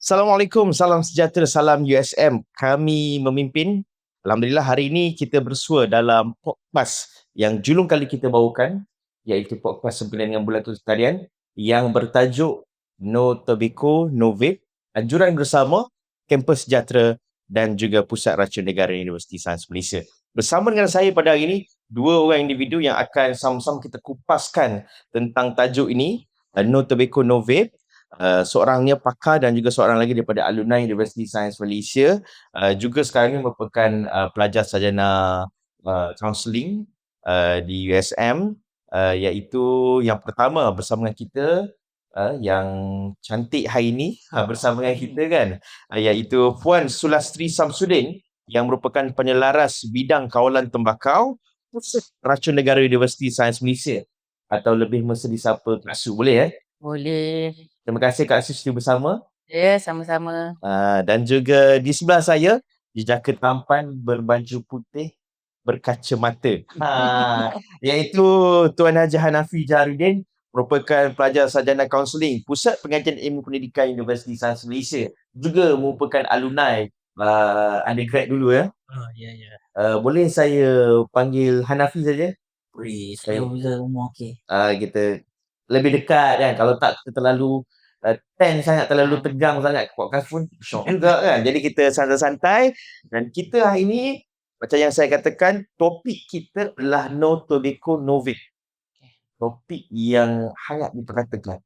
Assalamualaikum, salam sejahtera, salam USM. Kami memimpin. Alhamdulillah hari ini kita bersua dalam podcast yang julung kali kita bawakan, iaitu podcast Sembilan dengan Bulan Tulis Tarian yang bertajuk No Tobacco, No Vape, anjuran bersama Kampus Sejahtera dan juga Pusat Racun Negara Universiti Sains Malaysia. Bersama dengan saya pada hari ini, dua orang individu yang akan sama-sama kita kupaskan tentang tajuk ini, No Tobacco, No Vape. Seorangnya pakar dan juga seorang lagi daripada alumni Universiti Sains Malaysia, juga sekarang ini merupakan pelajar sarjana counselling di USM, iaitu yang pertama bersama dengan kita, yang cantik hari ini bersama dengan kita kan, iaitu Puan Sulastri Samsudin yang merupakan penyelaras bidang kawalan tembakau Pusat Racun Negara Universiti Sains Malaysia, atau lebih mesra disapa Kak Su, boleh Boleh. Terima kasih Kak Su sedia bersama. Ya, sama-sama. Dan juga di sebelah saya, jejaka tampan berbaju putih berkacamata. Iaitu Tuan Haji Hanafi Jaharuddin, merupakan pelajar sarjana kaunseling Pusat Pengajian Ilmu Pendidikan Universiti Sains Malaysia. Juga merupakan alumni undergrad dulu ya. Ya. Boleh saya panggil Hanafi saja? Boleh. Saya bisa umur okey. Kita lebih dekat kan. Kalau tak kita terlalu tense sangat, terlalu tegang sangat, podcast pun syok juga kan. Jadi kita santai-santai, dan kita hari ni macam yang saya katakan, topik kita adalah No Tobacco, No Vape. Topik yang hangat diperkatakan.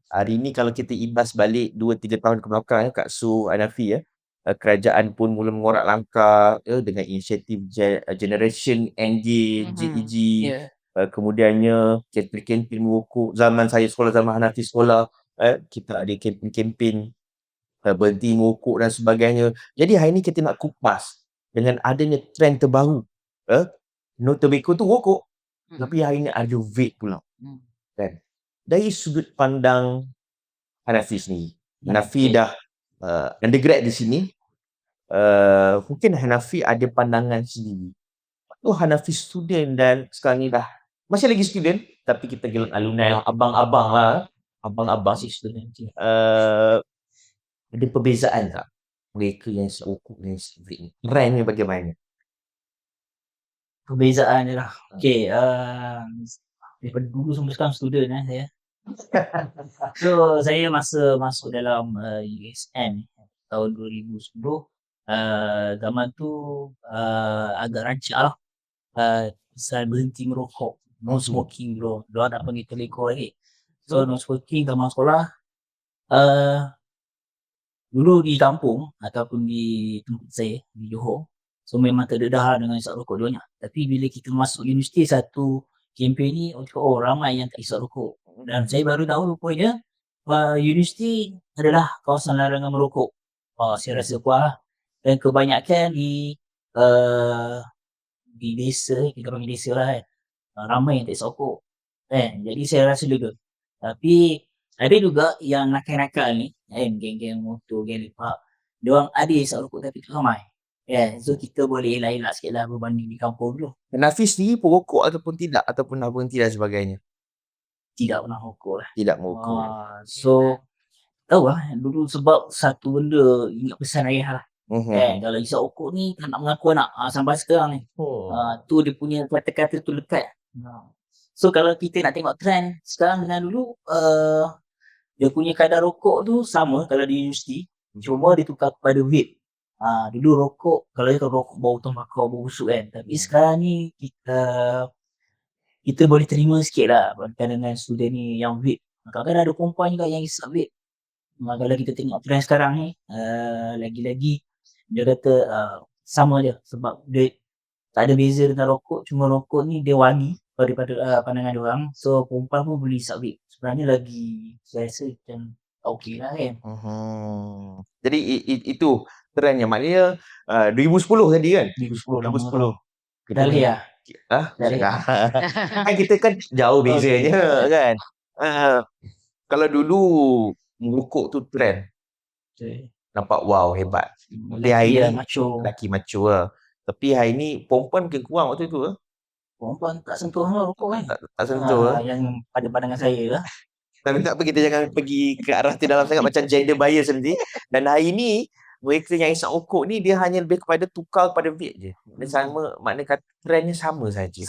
Hari ni kalau kita ibas balik 2-3 tahun ke belakang Kak Su, Hanafi kerajaan pun mula mengorak langkah dengan inisiatif Generation Engage, GEG. Ya. Kemudiannya kempen merokok. Zaman saya sekolah, zaman Hanafi sekolah, kita ada kempen berhenti merokok dan sebagainya. Jadi hari ni kita nak kupas dengan adanya trend terbaru. No tobacco tu rokok, tapi hari ni ada vape pula. Kan? Dari sudut pandang Hanafi sendiri. Hanafi dah undergrad di sini. Mungkin Hanafi ada pandangan sendiri. Hanafi student dan sekarang ni dah masih lagi student, tapi kita gelar alumni, abang-abang lah. Abang-abang si student. Ada perbezaan tak mereka yang rokok dan vape ni? Trend ni bagaimana? Perbezaan dia lah. Okey, daripada dulu sampai sekarang student saya. So, saya masa masuk dalam USM tahun 2010, zaman tu agak rancak lah. Pasal berhenti merokok. No smoking bro. Diorang nak panggil teleko lagi. So, no smoking zaman sekolah. Dulu di kampung ataupun di tempat saya di Johor, so memang terdedah dengan isap rokok duanya. Tapi bila kita masuk universiti, satu kempen ni ramai yang tak isap rokok. Dan saya baru tahu rupanya universiti adalah kawasan larangan merokok. Saya rasa puas lah. Dan kebanyakan di desa, kita panggil desa lah kan, ramai yang tak isap rokok kan. Jadi saya rasa lega. Tapi ada juga yang nakal-nakal ni kan, geng-geng motor, geng lepak, diorang ada isap rokok tapi tak ramai kan. So kita boleh elak-elak sikit lah berbanding di kampung dulu. Hanafi sendiri perokok ataupun tidak, ataupun dah berhenti dan sebagainya? Tidak pernah rokok lah. Tidak merokok. So tahu lah dulu, sebab satu benda ingat pesan ayah lah kan. Kalau isap rokok ni tak nak mengaku anak sampai sekarang ni. Tu dia punya kata-kata tu lekat. So kalau kita nak tengok trend sekarang dengan dulu, dia punya kadar rokok tu sama kalau di universiti, cuma dia tukar kepada vape. Dulu rokok, kalau dia rokok bau tembakau, bau busuk kan. Tapi sekarang ni kita boleh terima sikit lah berkaitan dengan student ni yang vape. Kadang-kadang ada perempuan juga yang isap vape. Kalau kita tengok trend sekarang ni, lagi-lagi dia kata sama je, sebab dia tak ada beza dengan rokok, cuma rokok ni dia wangi daripada pandangan diorang. So perempuan pun boleh isap vape. Sebenarnya lagi saya rasa macam okey lah kan. Jadi itu trendnya, maknanya 2010 tadi kan? 2010. 2010. Dah lihat. Kan kita kan jauh bezanya kan. Kalau dulu merokok tu trend, nampak wow, hebat. Tapi hari ni lelaki macho lah. Tapi hari ni perempuan mungkin kurang waktu tu. Perempuan tak sentuh rokok kan. Tak sentuh. Yang pada pandangan saya lah. Tapi tak apa, kita jangan pergi ke arah tu dalam sangat macam gender bias nanti. Dan hari ni mereka yang isap rokok ni dia hanya lebih kepada tukar kepada vape je. Dia sama, maknanya kata trendnya sama saja.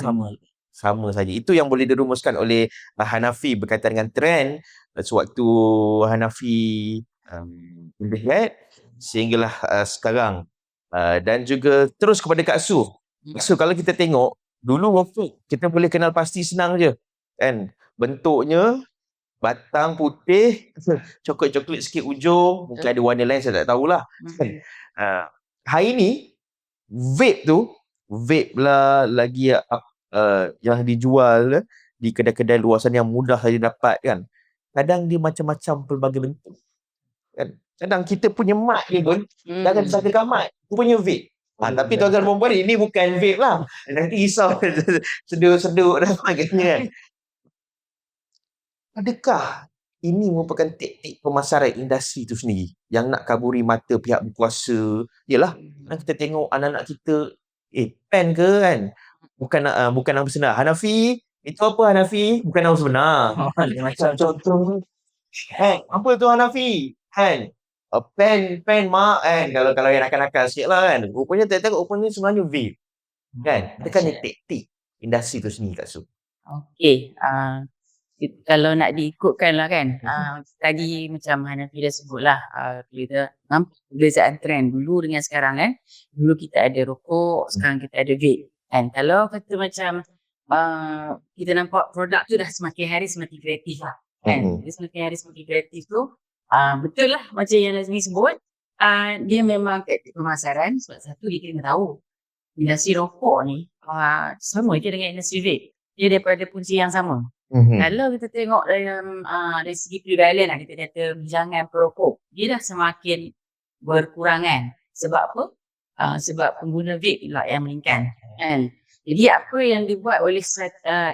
Sama saja. Itu yang boleh dirumuskan oleh Hanafi berkaitan dengan trend sewaktu Hanafi lihat sehinggalah sekarang. Dan juga terus kepada Kak Su. Kak Su, kalau kita tengok dulu rokok kita boleh kenal pasti senang je kan, bentuknya batang putih, coklat-coklat sikit ujung, mungkin ada warna lain saya tak tahulah. Hari ni vape lah lagi yang dijual di kedai-kedai luasan yang mudah saja dapat kan. Kadang dia macam-macam pelbagai bentuk kan. Kadang kita punya mat ni pun jangan disangkakan mat, rupanya vape. Tapi tuan-tuan dan puan, ini bukan vape lah. Nanti risau seduk-seduk dan sebagainya kan. Adakah ini merupakan taktik pemasaran industri itu sendiri yang nak kaburi mata pihak berkuasa? Yalah, kita tengok anak-anak kita, pen ke kan? Bukan nama sebenar. Hanafi, itu apa Hanafi? Bukan nama sebenar. Macam contoh. Apa tu Hanafi? Kan? Pen mak kan? Kalau yang nakal-nakal sikit lah kan? Rupanya rupanya sebenarnya vape. Kan? Adakah ni taktik industri itu sendiri Kak Su? Okey, kalau nak diikutkan lah kan, tadi macam Hanafi dah sebut lah, kita nampak perbezaan trend dulu dengan sekarang kan. Dulu kita ada rokok, sekarang kita ada vape. And kalau kata macam kita nampak produk tu dah semakin hari semakin kreatif lah kan. Dia semakin hari semakin kreatif tu, betul lah macam yang Nazmi sebut, dia memang taktik pemasaran. Sebab satu, dia kena tahu industri rokok ni sama je dengan industri vape. Dia daripada punca yang sama. Kalau kita tengok dalam dari segi prevalent lah, kita kata bilangan perokok, dia dah semakin berkurangan. Sebab apa? Sebab pengguna vape pula yang meningkat kan. Jadi apa yang dibuat oleh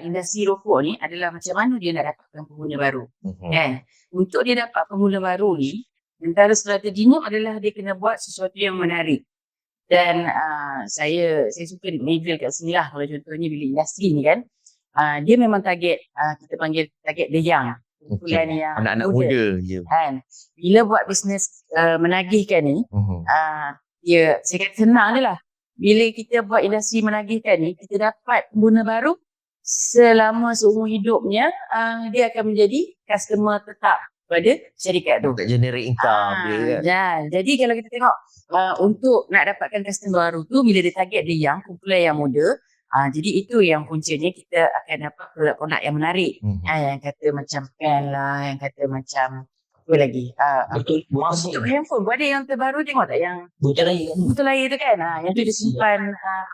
industri rokok ni adalah macam mana dia nak dapatkan pengguna baru kan. Untuk dia dapat pengguna baru ni, antara strateginya adalah dia kena buat sesuatu yang menarik. Dan saya suka label kat sini lah. Kalau contohnya bilik industri ni kan, dia memang target, kita panggil target the young, kumpulan yang anak-anak muda je kan. Bila buat bisnes menagihkan ni, dia saya kata senang je lah. Bila kita buat industri menagihkan ni, kita dapat pengguna baru selama seumur hidupnya, dia akan menjadi customer tetap pada syarikat tu. Tak generate income dia kan. Jadi kalau kita tengok untuk nak dapatkan customer baru tu, bila dia target dia yang kumpulan yang muda, jadi itu yang puncanya kita akan dapat produk-produk yang menarik. Yang kata macam pen lah, yang kata macam apa lagi? Betul. Untuk handphone, ada yang terbaru tengok tak yang botol air tu kan? Yang tu dia simpan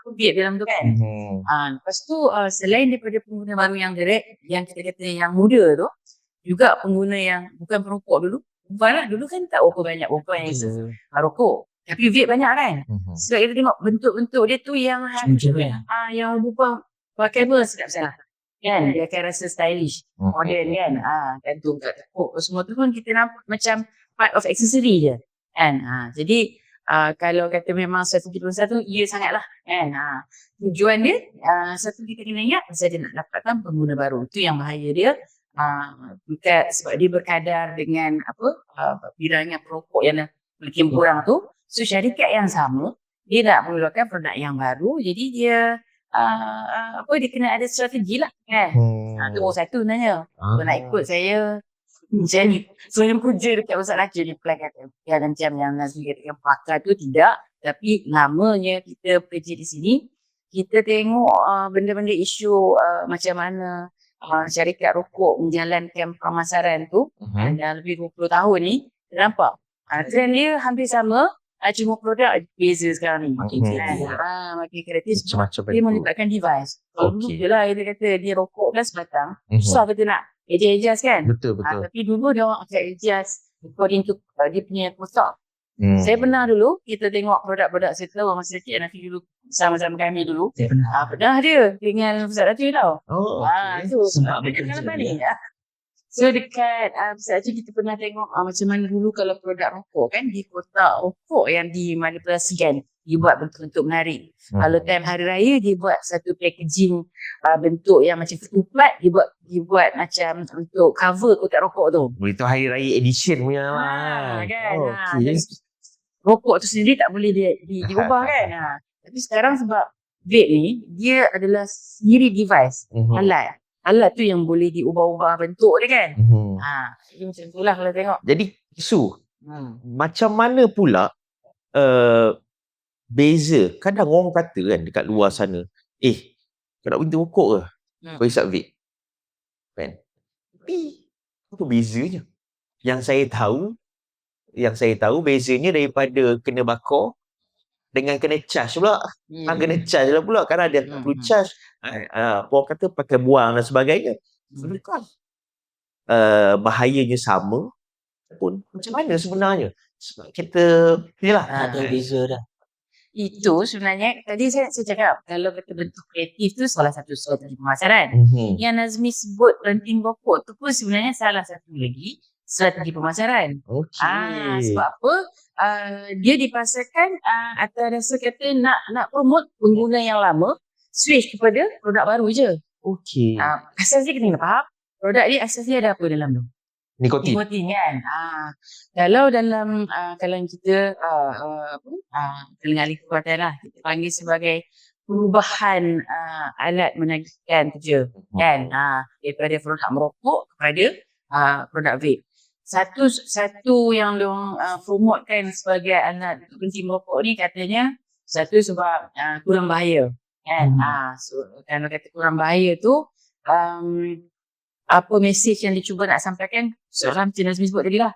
vape dalam tu kan? Lepas tu selain daripada pengguna baru yang direct, yang kita kata yang muda tu, juga pengguna yang bukan perokok dulu. Dulu kan tak berapa banyak perempuan yang rokok. Tapi vape banyak kan? Sebab kita tengok bentuk-bentuk dia tu yang yang rupa pakai apa sedap-sedap kan? Dia akan rasa stylish, modern kan? Gantung kat tekuk semua tu pun kita nampak macam part of accessory je kan? Jadi kalau kata memang strategi tu, ia sangatlah kan? Tujuan dia, satu kita kena ingat, pasal dia nak dapatkan pengguna baru. Itu yang bahaya dia. Bukan sebab dia berkadar dengan bilangan perokok yang makin kurang tu. So syarikat yang sama, dia nak mengeluarkan produk yang baru. Jadi dia dia kena ada strategi lah kan. Itu satu sebenarnya. Kalau nak ikut saya ni saya kerja dekat Pusat Raja ni, plan kata macam yang Nazmi katakan pakar tu tidak, tapi lamanya kita kerja di sini, kita tengok benda-benda isu macam mana syarikat rokok menjalankan pemasaran tu dah lebih 20 tahun ni. Kita nampak trend dia hampir sama, cuma produk beza sekarang ni. Makin kreatif, dia melibatkan device. Kalau dulu je lah kita kata dia rokok kan sebatang, susah kita nak adjust kan. Betul. Tapi dulu dia orang akan adjust according to dia punya kotak. Saya pernah dulu kita tengok produk-produk saya orang masa kecil, nanti dulu sama-sama kami dulu. Pernah dia dengan Pusat Raja tau. Tu sebab pengalaman ni. So dekat Pusat Raja kita pernah tengok macam mana dulu kalau produk rokok kan, di kotak rokok yang dimanipulasikan, dia buat bentuk-bentuk menarik. Kalau time hari raya, dia buat satu packaging bentuk yang macam ketupat, dia buat macam untuk cover kotak rokok tu. Itu hari raya edition punya Kan. okay. Rokok tu sendiri tak boleh diubah kan. Tapi sekarang sebab vape ni, dia adalah sendiri device, alat tu yang boleh diubah-ubah bentuk dia kan. Jadi macam tu lah kalau tengok. Jadi Su, macam mana pula beza? Kadang orang kata kan dekat luar sana, kau nak berhenti rokok ke? Kau hisap vape kan? Tapi apa bezanya? Yang saya tahu bezanya daripada kena bakar dengan kena charge pula. Kena charge lah pula, kerana dia tak perlu charge. Orang kata pakai buang dan sebagainya. Bukan. Bahayanya sama pun macam mana sebenarnya? Sebab kita inilah Ada beza dah. Itu sebenarnya tadi saya cakap, kalau kata bentuk kreatif tu salah satu strategi pemasaran. Yang Nazmi sebut berhenti rokok tu pun sebenarnya salah satu lagi strategi pemasaran. Sebab apa? Dia dipasarkan atas dasar kata nak promote pengguna yang lama switch kepada produk baru je. Asasnya kita kena faham produk ni asasnya ada apa dalam tu? Nikotin kan. Kalau dalam kalau kita telinga ahli kekuatan lah, kita panggil sebagai perubahan alat menagihkan kerja kan. Daripada produk merokok kepada produk vape. Satu yang diorang promotekan sebagai alat untuk berhenti merokok ni katanya satu sebab kurang bahaya kan. So kalau kata kurang bahaya tu apa mesej yang dicuba nak sampaikan seorang macam Nazmi sebut tadi lah.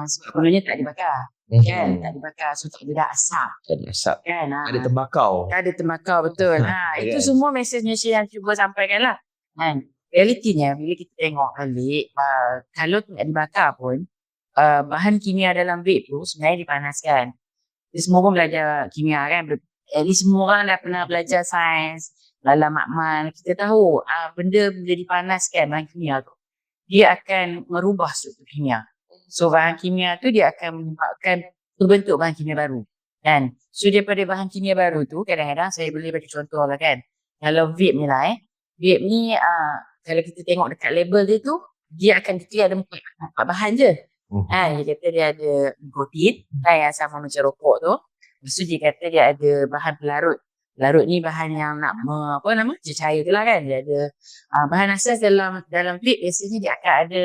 Sebab sebenarnya tak dibakar kan, tak dibakar, so tak ada asap kan. Ada tembakau. Betul. Itu semua mesej-mesej yang cuba sampaikan lah kan. Realitinya bila kita tengok balik, kalau tak dibakar pun bahan kimia dalam vape tu sebenarnya dipanaskan. Kita semua pun belajar kimia kan, at least semua orang dah pernah belajar sains dalam makmal. Kita tahu benda bila dipanaskan bahan kimia tu, dia akan merubah struktur kimia. So bahan kimia tu dia akan menyebabkan terbentuk bahan kimia baru kan. So daripada bahan kimia baru tu, kadang-kadang saya boleh bagi contoh lah kan. Kalau vape ni lah vape ni kalau kita tengok dekat label dia tu, dia akan declare ada 4 bahan je. Dia kata dia ada nikotin yang sama macam rokok tu. Lepas tu dia kata dia ada bahan pelarut. Pelarut ni bahan yang nak cecair tu lah kan. Dia ada bahan asas dalam vape biasanya dia akan ada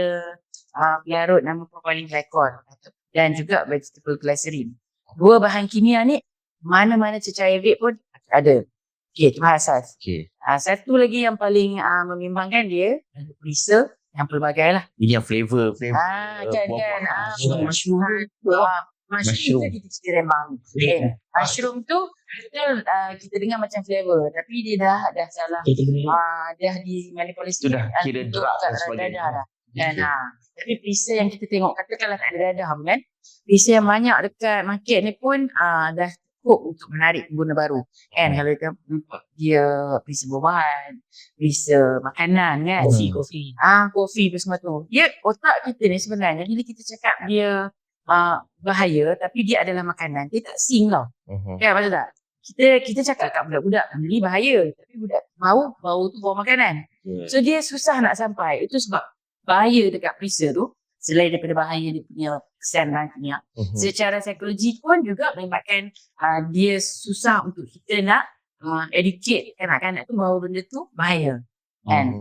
pelarut nama propylene glycol dan juga vegetable glycerin. 2 bahan kimia ni mana-mana cecair vape pun ada. Itu bahan asas. Satu lagi yang paling membimbangkan dia ada preserve yang pelbagai lah. Ini yang flavor Mushroom tu kita cerita memang mushroom tu betul kita dengar macam flavor, tapi dia dah salah. Dah dimanipulasi. Dah kira drug dan sebagainya dan tapi preset yang kita tengok, katakanlah tak ada dadah pun kan, preset yang banyak dekat market ni pun dah cukup untuk menarik pengguna baru kan. Kalau kita nampak dia preset buah-buahan, preset makanan kan, kopi apa semua tu, dia otak kita ni sebenarnya bila kita cakap dia bahaya tapi dia adalah makanan, dia tak sync tau. Kan, maksud tak? Kita cakap kat budak-budak ni bahaya, tapi budak bau tu bau makanan. So dia susah nak sampai. Itu sebab bahaya dekat preset tu, selain daripada bahaya dia punya kesan bahan kimia, secara psikologi pun juga menyebabkan dia susah untuk kita nak educate kanak-kanak tu bahawa benda tu bahaya kan.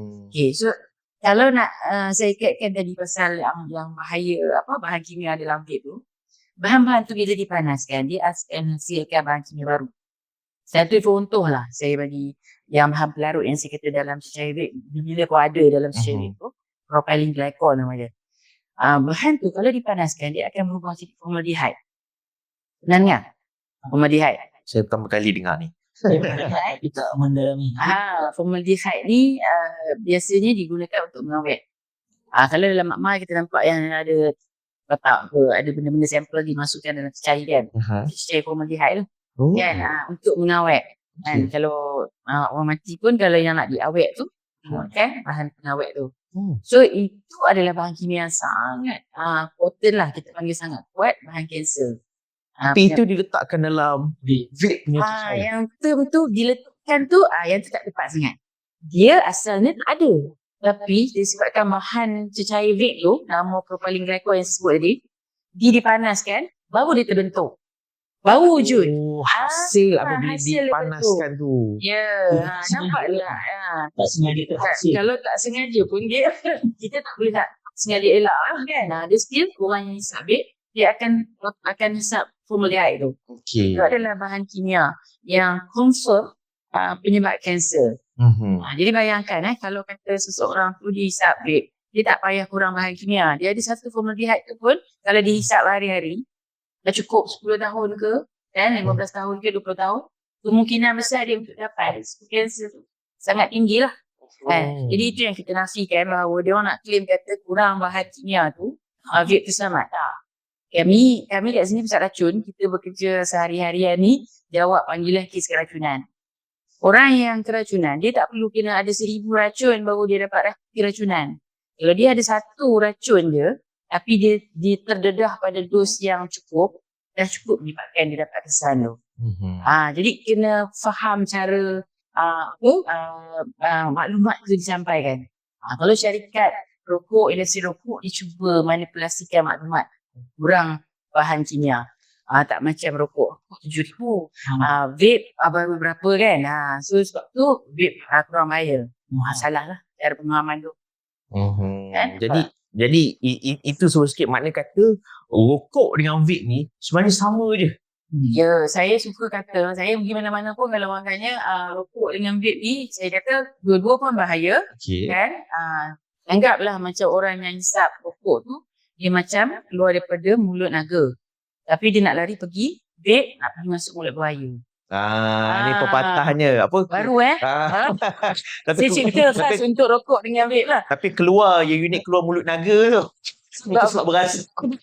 So kalau nak saya kaitkan tadi pasal yang bahaya bahan kimia dalam vape tu, bahan-bahan tu bila dipanaskan dia akan hasilkan bahan kimia baru. Satu contoh lah saya bagi yang bahan pelarut yang saya kata dalam cecair vape, bila pun ada dalam cecair vape tu, propylene glycol nama dia. Bahan tu kalau dipanaskan dia akan berubah jadi formaldehyde. Pernah dengar? Formaldehyde. Saya pertama kali dengar ni. Kita mendalami. Formaldehyde ni biasanya digunakan untuk mengawet. Kalau dalam makmal kita nampak yang ada letak ada benda-benda sampel dimasukkan dalam cecair kan. Cecair formaldehyde lah. Kan, untuk mengawet. Kan, kalau orang mati pun kalau yang nak diawet tu, kan bahan pengawet tu. So itu adalah bahan kimia yang sangat potent lah, kita panggil sangat kuat bahan kanser. Tapi itu diletakkan dalam vape punya tu saya. yang tu diletakkan tu yang tu tak tepat sangat. Dia asalnya tak ada. Tapi disebabkan bahan cecair vape tu, nama propylene glycol yang sebut tadi, dia dipanaskan, baru dia terbentuk. Baru wujud. Hasil apabila hasil dipanaskan tu. Ya, nampak tak? Tak sengaja terhasil. Kalau tak sengaja pun dia, kita tak boleh tak sengaja elak lah kan. Dia still orang yang hisap vape, dia akan hisap formaldehyde tu. Okey. Itu adalah bahan kimia yang confirm penyebab kanser. Jadi bayangkan kalau kata seseorang tu dihisap vape, dia tak payah kurang bahan kimia. Dia ada satu formaldehyde tu pun kalau dihisap hari-hari, dah cukup 10 tahun ke, 15 tahun ke 20 tahun, kemungkinan besar dia untuk dapat kanser tu sangat tinggi lah. Jadi itu yang kita nafikan bahawa dia orang nak claim kata kurang bahan kimia tu, vape tu selamat. Tak. Kami kat sini Pusat Racun, kita bekerja sehari-harian ni jawab panggilan kes keracunan. Orang yang keracunan, dia tak perlu kena ada 1000 racun baru dia dapat keracunan. Kalau dia ada 1 racun je, tapi dia terdedah pada dos yang cukup, dah cukup menyebabkan dia dapat kesan tu. Jadi kena faham cara maklumat tu disampaikan. Kalau syarikat rokok, industri rokok, dia cuba manipulasikan maklumat kurang bahan kimia. Tak macam rokok 7,000. Vape baru berapa kan. So sebab tu vape kurang bahaya. Salah lah cara pemahaman tu. Kan? Jadi itu sebut sikit makna kata rokok dengan vape ni sebenarnya sama je. Ya, saya suka kata, saya pergi mana-mana pun kalau orang tanya rokok dengan vape ni, saya kata dua-dua pun bahaya. Kan? Anggaplah macam orang yang hisap rokok tu, dia macam keluar daripada mulut naga. Tapi dia nak lari pergi vape, nak pergi masuk mulut buaya. Ni pepatahnya apa? Baru saya cerita khas untuk rokok dengan vape lah. Tapi keluar yang unik keluar mulut naga tu. Sebab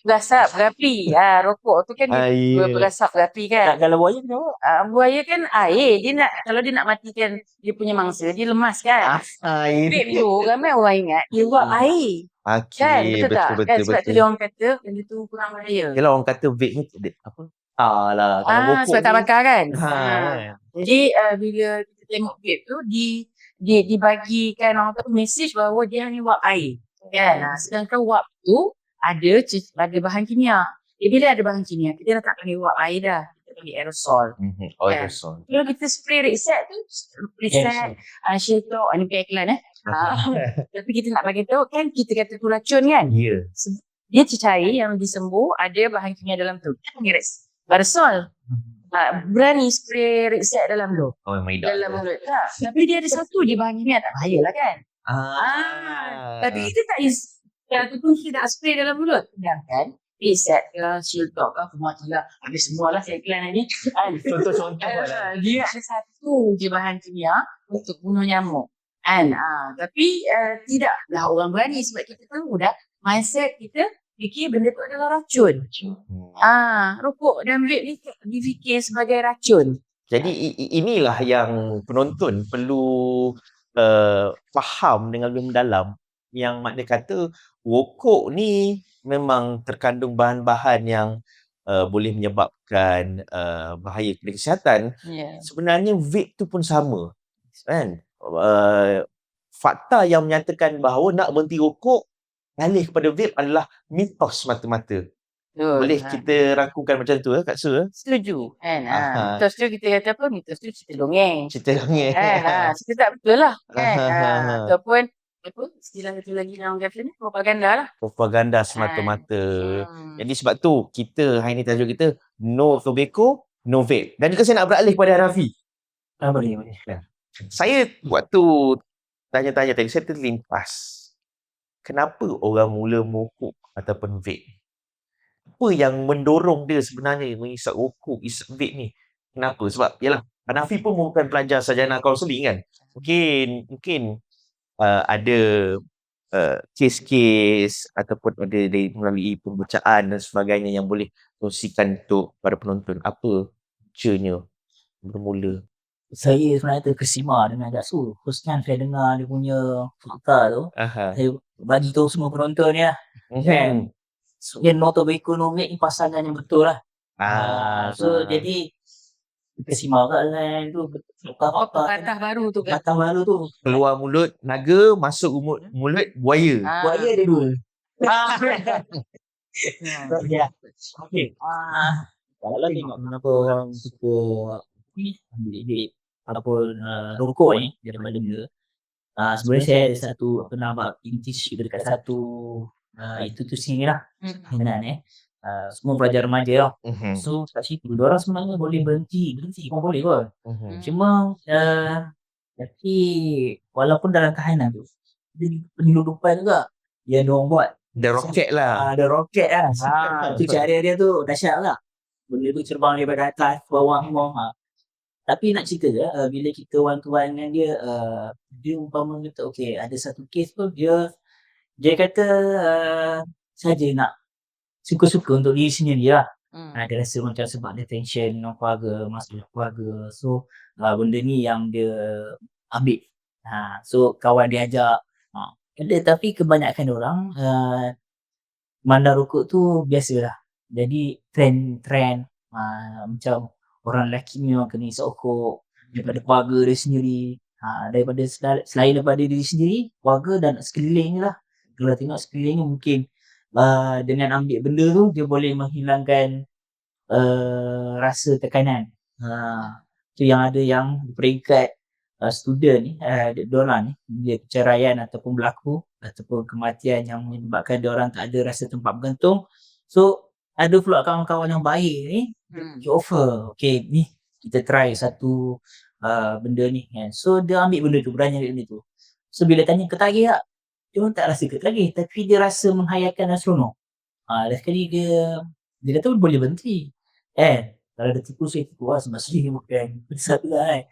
berasap berapi. Rokok tu kan dia berasap berapi kan. Kalau buaya kenapa? Buaya kan air. Kalau dia nak matikan dia punya mangsa, dia lemas kan. Vape tu ramai orang ingat dia buat air. Kan? Betul. Sebab tu dia orang kata benda tu kurang bahaya. Yalah, orang kata vape ni apa? Kalau sebab tak bakar kan. Jadi bila kita tengok vape tu dibagikan orang tu mesej bahawa dia hanya wap air. Kan? Sedangkan wap tu ada bahan kimia. Bila ada bahan kimia, kita dah tak panggil wap air dah. Kita panggil aerosol. Aerosol. Kalau kita spray reset tu, Shiltok, ni pakai iklan tapi kita nak bagi tahu kan, kita kata tu racun kan. Dia cecair yang disembuh, ada bahan kimia dalam tu. Kita panggil aerosol. Berani spray reset dalam tu. Dalam mulut. Tapi dia ada satu je bahan kimia, tak bahaya lah kan. Tapi kita tak tu pun kita tak spray dalam mulut. Sedangkan reset ke, Shiltok ke, Formula, habis semualah saya iklan ni. Contoh-contoh lah. Dia ada satu je bahan kimia untuk bunuh nyamuk. Tapi tidaklah orang berani sebab kita tahu dah mindset kita fikir benda tu adalah racun. Rokok dan vape ni difikir sebagai racun. Jadi inilah yang penonton perlu faham dengan lebih mendalam, yang makna kata rokok ni memang terkandung bahan-bahan yang boleh menyebabkan bahaya kepada kesihatan. Sebenarnya vape tu pun sama kan. Fakta yang menyatakan bahawa nak berhenti rokok alih kepada vape adalah mitos semata-mata. Boleh kita rangkumkan macam tu Kak Su? Setuju kan. Mitos tu kita kata apa? Mitos tu cerita dongeng. Cerita tak betul lah kan. Ataupun apa istilah satu lagi dalam kata ni, propaganda lah. Propaganda semata-mata. Jadi sebab tu kita hari ni tajuk kita no tobacco, no vape. Dan juga saya nak beralih kepada Hanafi. Boleh. Saya waktu tanya-tanya tadi, saya terlintas. Kenapa orang mula merokok ataupun vape? Apa yang mendorong dia sebenarnya mengisap rokok, isap vape ni? Kenapa? Sebab yalah, Hanafi pun bukan pelajar sarjana kaunseling kan. Mungkin ada kes-kes ataupun ada melalui pembacaan dan sebagainya yang boleh kongsikan untuk para penonton. Apa puncanya bermula? Saya sebenarnya terkesima dengan Kak Su. Khususkan saya dengar dia punya fakta tu. Saya bagi tahu semua penonton ni lah. Kan? So, no tobacco, no vape ni pasangan yang betul lah. So jadi kesimbangan tu Patah baru tu kan. patah baru tu. Keluar mulut naga, masuk mulut buaya. Buaya ada 2. Ya. Okey. Kalau tengok kenapa orang suka ambil duit ataupun rokok ni daripada benda. Sebenarnya saya ada satu pernah intis dekat satu itu tu sini lah. Kenan semua pelajar remaja lah. So kat situ diorang sebenarnya boleh berhenti pun boleh kot. Cuma tapi walaupun dalam tahanan tu dia penyeludupan juga yang diorang buat. Ada roket lah. Ada roket lah. Tu cara dia tu dahsyat lah. Benda tu terbang daripada atas bawah semua. Tapi nak cerita je bila kita one-to-one dengan dia umpama kata okey ada satu kes tu dia kata saja nak suka-suka untuk diri sendiri lah. Dia rasa macam sebab dia tension dengan keluarga, masalah keluarga. So benda ni yang dia ambil. So kawan dia ajak. Tapi kebanyakan orang mandang rokok tu biasalah. Jadi trend macam orang lelaki ni orang kena isap rokok daripada keluarga dia sendiri. Daripada selain daripada diri sendiri, keluarga dan sekeliling lah. Kalau tengok sekeliling mungkin dengan ambil benda tu dia boleh menghilangkan rasa tekanan. Tu yang ada yang peringkat student ni diorang ni bila perceraian ataupun berlaku ataupun kematian yang menyebabkan diorang tak ada rasa tempat bergantung. So ada pula kawan-kawan yang baik ni dia offer okey ni kita try satu benda ni kan. So dia ambil benda tu, berani ambil benda tu. So bila tanya ketagih tak, dia orang tak rasa ketagih tapi dia rasa menghayatkan dan seronok. Dah sekali dia kata boleh berhenti. Kalau dia tipu saya tipu lah sebab sendiri bukan besar juga kan.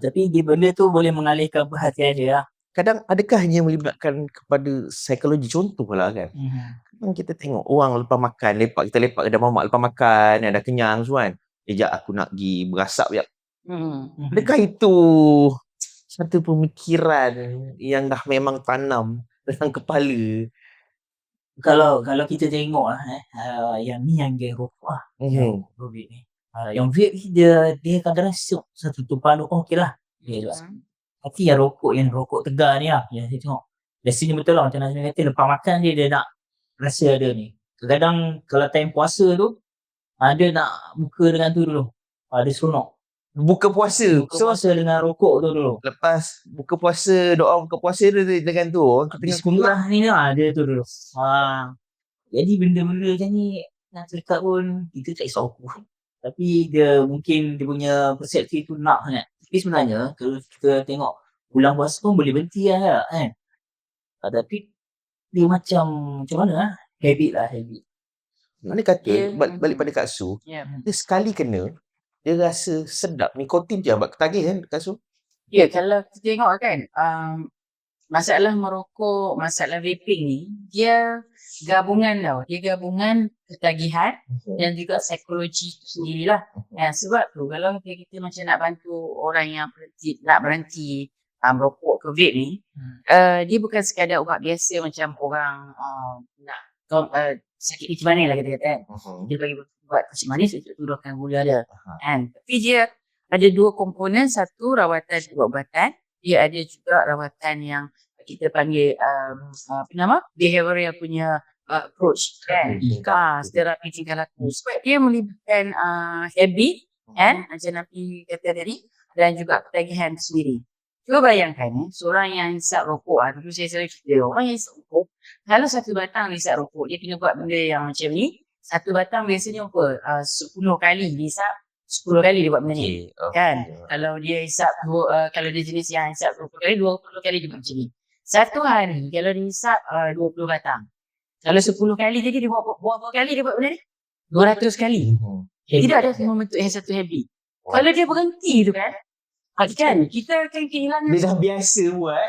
Tapi dia benda tu boleh mengalihkan perhatian dia lah. Kadang adakah hanya melibatkan kepada psikologi, contoh lah kan. Kadang kita tengok orang lepas makan, kita lepak kedai mamak lepas makan, dah kenyang semua kan. Jap aku nak pergi berasap jap. Adakah itu satu pemikiran yang dah memang tanam dalam kepala? Kalau kita tengok yang ni yang dia rokok lah. Yang vape ni. Yang vape ni dia kadang-kadang satu tumpahan rokok okey lah. Tapi yang rokok tegar ni lah yang saya tengok. Biasanya betul lah macam Nazmi kata lepas makan dia nak rasa ada ni. Kadang kalau time puasa tu dia nak buka dengan tu dulu. Dia seronok. Buka puasa Dengan rokok tu dulu. Lepas buka puasa, doa buka puasa dia dengan tu orang Bismillah ni lah dia tu dulu. Jadi benda-benda macam ni nak cakap pun kita tak risau apa. Tapi dia mungkin dia punya persepsi tu nak sangat. Tapi sebenarnya kalau kita tengok bulan puasa pun boleh berhenti lah kan. Tapi dia macam mana lah. Habit. Mana kata balik pada Kak Su, dia sekali kena dia rasa sedap, nikotin je buat ketagih kan Kak Su? Ya, kalau kita tengok kan masalah merokok, masalah vaping ni dia gabungan tau. Dia gabungan ketagihan dan juga psikologi tu sendirilah. Sebab tu kalau kita macam nak bantu orang yang nak berhenti merokok ke vape ni, dia bukan sekadar ubat biasa macam orang nak sakit kecil manis lah kata-kata kan. Dia bagi ubat kecil manis untuk turunkan gula dia. Tapi dia ada 2 komponen. Satu rawatan ubat-ubatan. Dia ada juga rawatan yang kita panggil behavioral punya approach kan. Terapi tingkah laku. Sebab dia melibatkan habit macam Nabi kata tadi dan juga ketagihan sendiri. Cuba bayangkan seorang yang hisap rokok, dulu saya selalu cerita, orang yang hisap rokok, kalau satu batang dia hisap rokok, dia kena buat benda yang macam ni, satu batang biasanya 10 kali dia hisap, 10 kali dia buat benda ni. Kan? Kalau dia hisap, kalau dia jenis yang hisap 20 kali, 20 kali dia buat macam ni. Satu hari, kalau dia hisap 20 batang, kalau 10 kali jadi dia buat berapa kali dia buat benda ni? 200 kali. Tidak ada membentuk yang satu habit. Kalau dia berhenti tu kan, kita akan kehilangan. Dia dah biasa buat.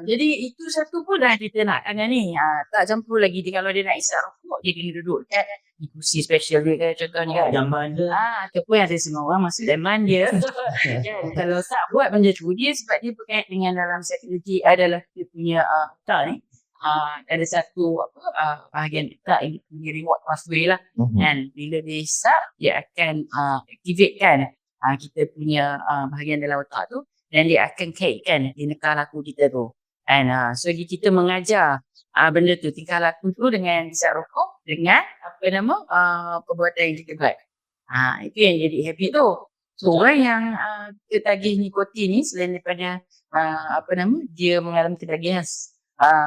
Jadi itu satu pun dah kita nak dengan ni. Tak campur lagi dia kalau dia nak isap rokok, dia kena duduk kat di kursi special dia kan contohnya kan. Jamban dia. Ataupun ada semua orang masuk jamban dia. Kalau tak buat macam tu dia sebab dia berkait dengan dalam psikologi adalah dia punya otak ni. ada satu bahagian otak yang punya reward pathway lah. Dan bila dia hisap, dia akan activatekan kita punya bahagian dalam otak tu, dan dia akan kaitkan tingkah laku kita tu. And so kita mengajar benda tu, tingkah laku tu dengan hisap rokok, dengan perbuatan yang kita buat. Itu yang jadi habit tu. So orang yang ketagih nikotin ni, selain daripada dia mengalami ketagihan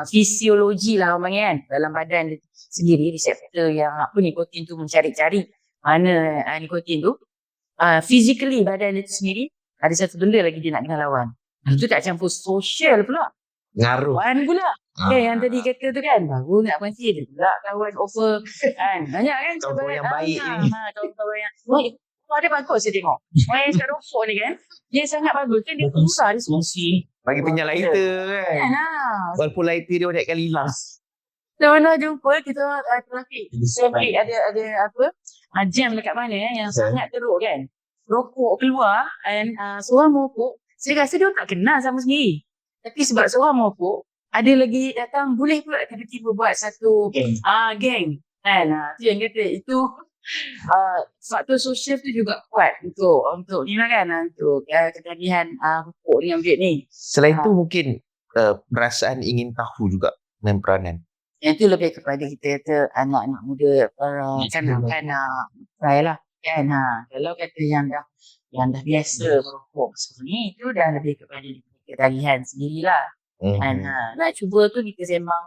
fisiologi lah orang panggil kan, dalam badan dia sendiri, reseptor yang nikotin tu mencari-cari mana nikotin tu, physically badan dia tu sendiri ada satu benda lagi dia nak kena lawan. Itu tak campur sosial pula, Ngaruh. kawan pula. Yang tadi kata tu kan, baru nak berhenti dia pula kawan over kan. Banyak kan Kawan yang baik ni. Kawan-kawan yang ada bagus saya tengok. Orang yang sekarang rokok ni kan, dia sangat bagus kan, dia susah, dia songsi. Bagi punya lighter kan. Walaupun lighter dia banyak kali hilang. Mana jumpa kita trafik. Trafik ada jam dekat mana yang sangat teruk kan. Rokok keluar and seorang merokok, saya rasa dia tak kenal sama sendiri. Tapi sebab seorang merokok, ada lagi datang, boleh pula tiba-tiba buat satu geng. Kan? Tu yang kata, itu faktor sosial tu juga kuat untuk ni lah kan, untuk ketagihan rokok dengan vape ni. Selain tu mungkin perasaan ingin tahu juga dengan peranan. Yang tu lebih kepada kita kata anak-anak muda kanak-kanak try lah kan. Kalau kata yang dah biasa merokok semua ni, itu dah lebih kepada ketagihan sendirilah. Dan nak cuba tu kita sembang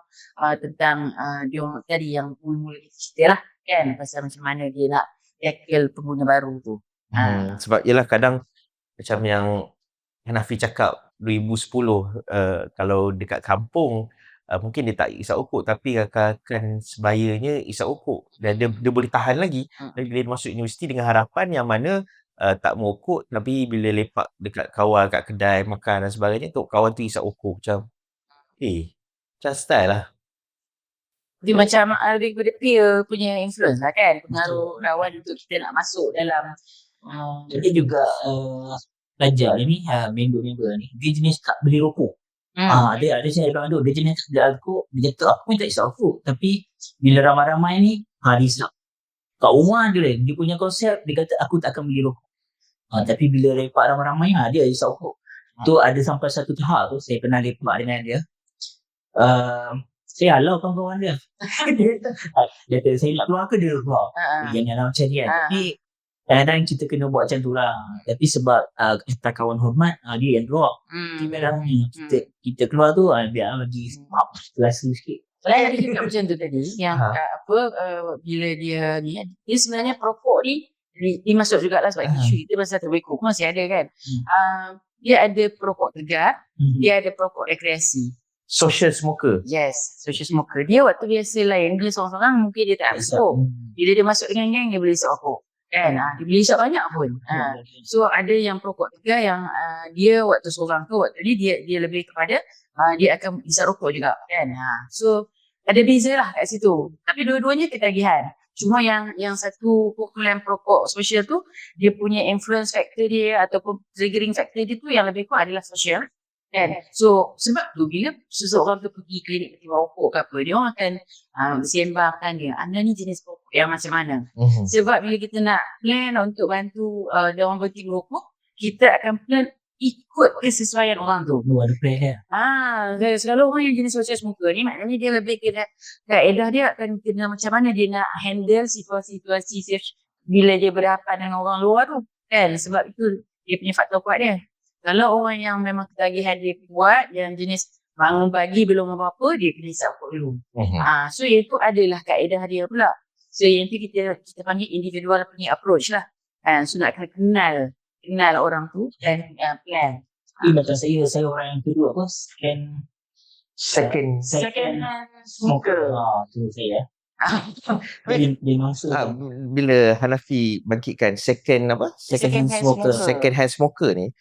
tentang dia tadi yang mula-mula kita cerita lah kan, pasal macam mana dia nak tackle pengguna baru tu. Sebab yelah kadang macam yang Hanafi cakap 2010 kalau dekat kampung mungkin dia tak isap okok, tapi rakan-rakan sebayanya isap okok dan dia boleh tahan lagi. Dan bila dia masuk universiti dengan harapan yang mana tak merokok, tapi bila lepak dekat kawan kat kedai makan dan sebagainya, tu kawan tu isap okok, macam macam style lah. Dia macam daripada peer punya influence lah kan, pengaruh lawan untuk kita nak masuk dalam. Dia juga pelajar ni, member-member ni, dia jenis tak beli rokok. Ada saya bilang tu, dia jenis tak beli rokok. Dia kata aku pun tak isap rokok, tapi bila ramai-ramai ni dia isap. Kat rumah dia punya konsep, dia kata aku tak akan beli rokok. Tapi bila lepak ramai-ramai dia isap rokok. Tu ada sampai satu tahap tu, saya pernah lepak dengan dia. Saya halau kawan-kawan dia. Dia kata saya nak keluar ke dia keluar. Janganlah macam ni kan. Tapi kadang-kadang kita kena buat macam tu lah. Tapi sebab kita kawan hormat, dia yang drop. Kadang kita keluar tu biar bagi rasa sikit. Saya ada cakap macam tu tadi, yang bila dia ni, dia sebenarnya perokok ni dia masuk jugalah sebab isu kita pasal tobacco masih ada kan. Dia ada perokok tegar, dia ada perokok rekreasi. Social smoker. Yes, social smoker. Dia waktu biasa lain, dia seorang-seorang mungkin dia tak masuk. Bila dia masuk dengan geng, dia boleh isap rokok. Kan? Dia boleh isap banyak pun. So ada yang perokok tegar yang dia waktu seorang tu, waktu ni dia lebih kepada dia akan isap rokok juga kan. So ada beza lah kat situ. Tapi dua-duanya ketagihan. Cuma yang satu kumpulan perokok sosial tu, dia punya influence factor dia ataupun triggering factor dia tu yang lebih kuat adalah sosial. Kan? So sebab tu bila seseorang tu pergi klinik pergi rokok ke apa, dia orang akan sembangkan dia, anda ni jenis rokok yang macam mana. Sebab bila kita nak plan untuk bantu dia orang berhenti merokok, kita akan plan ikut kesesuaian orang tu. Ada plan dia. Selalu orang yang jenis social smoker ni, maknanya dia lebih kena kaedah dia akan kena macam mana dia nak handle situasi bila dia berhadapan dengan orang luar tu kan. Sebab itu dia punya faktor kuat dia. Kalau orang yang memang ketagihan dia kuat, yang jenis bangun pagi belum apa-apa, dia kena isap rokok dulu. So itu adalah kaedah dia pula. So yang tu kita panggil individual punya approach lah. So nak kena kenal orang tu dan plan. Macam saya orang yang kedua Second smoker. Tu saya. Dia masuk. Bila Hanafi bangkitkan second hand smoker ni,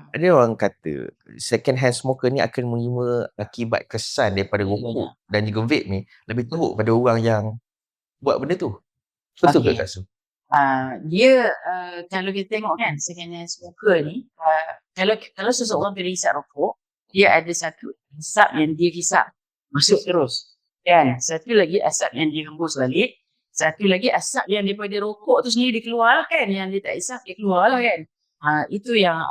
ada orang kata second hand smoker ni akan menerima akibat kesan daripada rokok dan juga vape ni lebih teruk pada orang yang buat benda tu. Betul ke Kak Su? Dia kalau kita tengok kan second hand smoker ni, kalau seseorang bila hisap rokok, dia ada satu hisap yang dia hisap masuk terus. Kan? Satu lagi asap yang dihembus balik. Satu lagi asap yang daripada rokok tu sendiri dia keluar lah kan. Yang dia tak isap dia keluar lah kan. Itu yang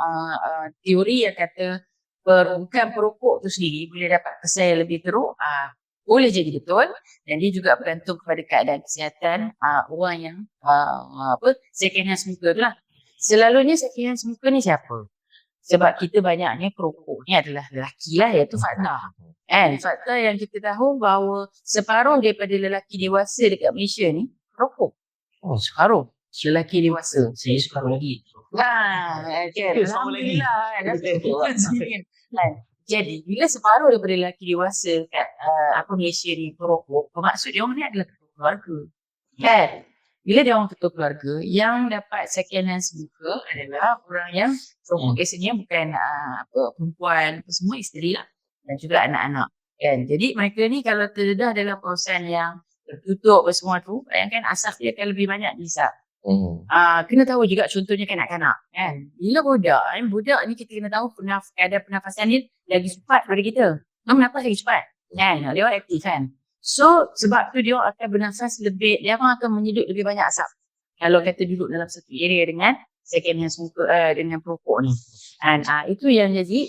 teori yang kata bukan perokok tu sendiri boleh dapat kesan yang lebih teruk. Boleh jadi betul. Dan dia juga bergantung kepada keadaan kesihatan orang yang second hand smoker tu lah. Selalunya second hand smoker ni siapa? Sebab kita banyaknya perokok ni adalah lelaki lah, iaitu fakta. Fakta yang kita tahu bahawa separuh daripada lelaki dewasa dekat Malaysia ni perokok. Separuh lelaki dewasa. Saya separuh lagi. Alhamdulillah. Jadi bila separuh daripada lelaki dewasa kat Malaysia ni perokok, bermaksud dia orang ni adalah ketua keluarga. Kan? Bila dia orang ketua keluarga, yang dapat second hand smoker adalah orang yang perokok biasanya bukan perempuan, semua isteri lah. Dan juga anak-anak. Kan? Jadi mereka ni kalau terdedah dalam kawasan yang tertutup semua tu, bayangkan asap dia akan lebih banyak dihisap. Kena tahu juga contohnya kanak-kanak. Kan? Bila budak ni kita kena tahu kadar pernafasan dia lagi cepat daripada kita. Bernafas lagi cepat. Kan? Dia orang aktif kan. So sebab tu dia akan bernafas lebih, dia akan menyedut lebih banyak asap. Kalau kata duduk dalam satu area dengan second hand smoker, dengan perokok ni. Dan itu yang jadi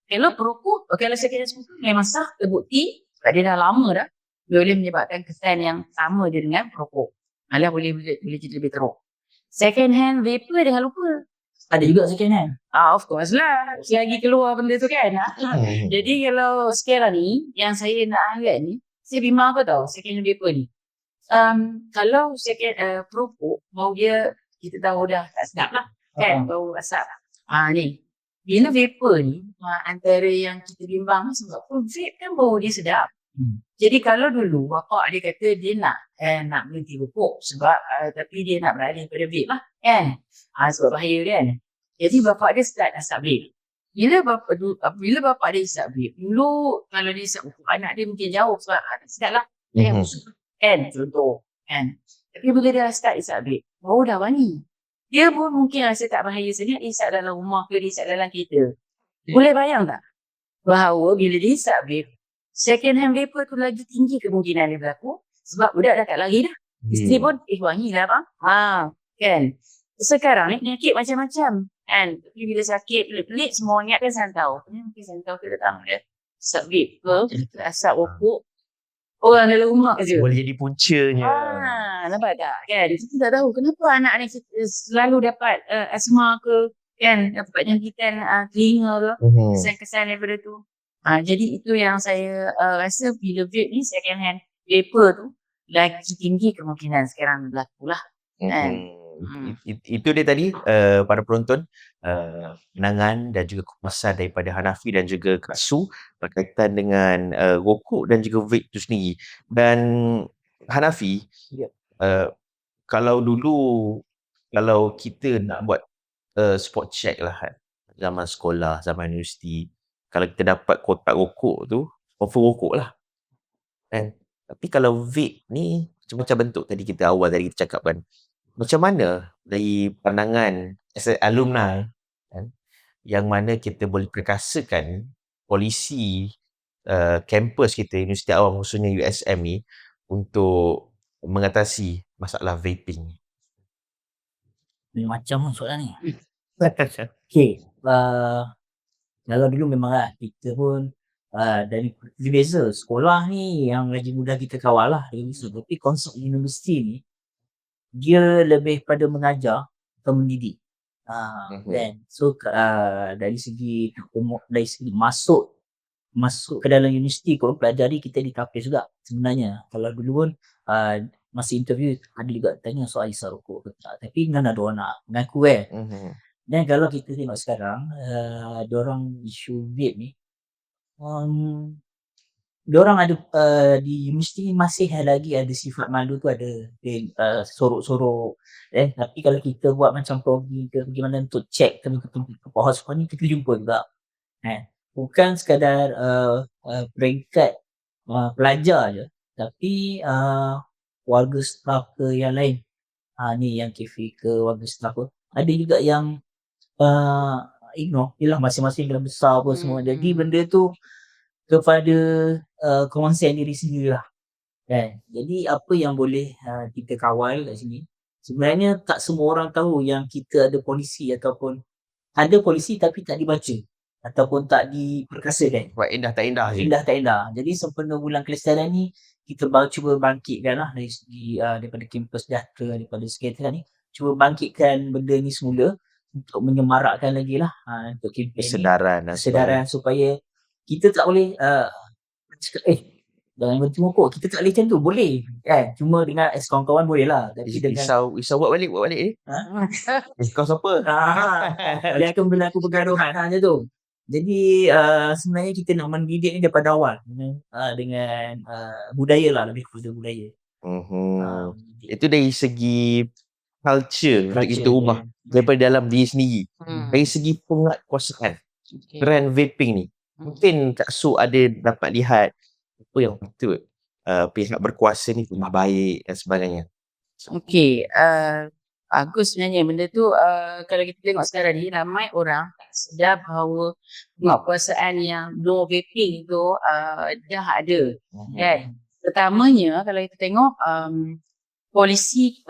kalau perokok, kalau second hand smoker memang sah terbukti sebab dia dah lama dah boleh menyebabkan kesan yang sama je dengan perokok. Malah boleh jadi lebih teruk. Second hand vapor jangan lupa. Ada juga second hand. Of course lah. Selagi keluar benda tu kan. Jadi kalau sekarang ni yang saya nak angkat ni, saya bimbang apa tau second hand vapor ni. Kalau second perokok, bau dia kita tahu dah tak sedap lah. Kan bau asap. Ni. Bila vapor ni, antara yang kita bimbang sebab vape kan bau dia sedap. Jadi kalau dulu bapak dia kata dia nak berhenti rokok sebab tapi dia nak beralih pada vape lah kan. Sebab bahaya kan. Jadi bapak dia start asap vape. Bila bapak dia isap vape, dulu kalau dia isap rokok anak dia mungkin jauh sebab sedap lah. Kan contoh kan. Tapi bila dia start isap vape, bau dah wangi. Dia pun mungkin rasa tak bahaya sangat dia isap dalam rumah ke dia isap dalam kereta. Boleh bayang tak? Bahawa bila dia isap vape, second hand vapor tu lagi tinggi kemungkinan dia berlaku sebab budak dah kat lari dah. Isteri pun wangi lah bang. Kan. Sekarang ni penyakit macam-macam kan. Tapi bila sakit pelik-pelik semua ingatkan santau. Mungkin santau tu datang dia asap vape ke asap rokok orang dalam rumah je. Boleh jadi puncanya. Nampak tak? Kan? Kita tak tahu kenapa anak ni selalu dapat asma ke kan, dapat penyakitan telinga ke, kesan-kesan daripada tu. Jadi itu yang saya rasa bila vape ni second hand vapor tu lagi tinggi kemungkinan sekarang berlaku lah. Itu dia tadi para penonton pandangan dan juga kupasan daripada Hanafi dan juga Kak Su berkaitan dengan rokok dan juga vape tu sendiri. Dan Hanafi, kalau kita nak buat spot check lah zaman sekolah, zaman universiti, kalau kita dapat kotak rokok tu confirm rokok lah kan. Tapi kalau vape ni macam-macam bentuk tadi kita cakap kan. Macam mana dari pandangan as a alumni kan, yang mana kita boleh perkasakan polisi kampus kita, Universiti Awam khususnya USM ni untuk mengatasi masalah vaping ni? Macam soalan ni. Okay. Kalau dulu memanglah kita pun dari beza sekolah ni yang lagi mudah kita kawal lah. Tapi konsep universiti ni dia lebih pada mengajar atau mendidik. Kan? So dari segi masuk ke dalam universiti kalau pelajari kita di kampus juga sebenarnya. Kalau dulu pun masa interview ada juga tanya soal isap rokok ke tak, tapi kan ada orang nak mengaku Dan kalau kita tengok sekarang diorang isu vape ni diorang ada di universiti masih lagi ada sifat malu tu, ada sorok-sorok tapi kalau kita buat macam pergi ke bagaimana untuk check ke hospital ni kita jumpa juga bukan sekadar peringkat pelajar je, tapi warga staf ke yang lain ni yang kafe ke warga staf ke ada juga yang ignore. Yelah masing-masing dalam besar apa semua. Jadi benda tu kepada konsen diri sendiri lah. Kan? Jadi apa yang boleh kita kawal kat sini, sebenarnya tak semua orang tahu yang kita ada polisi ataupun ada polisi tapi tak dibaca ataupun tak diperkasakan. Buat indah tak indah je. Indah tak indah. Jadi sempena bulan kelestarian ni, kita cuba bangkitkan lah dari segi daripada kampus sejahtera, daripada sekretariat ni, cuba bangkitkan benda ni semula untuk menyemarakkan lagi lah untuk kempen ni. Kesedaran supaya kita tak boleh cakap, jangan berhenti merokok. Kita tak boleh macam tu. Boleh. Kan? Cuma dengan kawan-kawan boleh lah. Tapi dengan Isau buat balik ni. Kau siapa? dia akan berlaku pergaduhan macam tu. Jadi sebenarnya kita nak mendidik ni daripada awal dengan budaya lah, lebih kepada budaya. Itu dari segi culture untuk kita ubah daripada dalam diri sendiri. Dari segi penguatkuasaan trend vaping ni, mungkin Kak Su ada dapat lihat apa yang patut pihak berkuasa ni tambah baik dan sebagainya. Okey, bagus sebenarnya benda tu. Kalau kita tengok sekarang ni, ramai orang tak sedar bahawa penguatkuasaan yang no vaping tu dah ada. Kan? Pertamanya kalau kita tengok polisi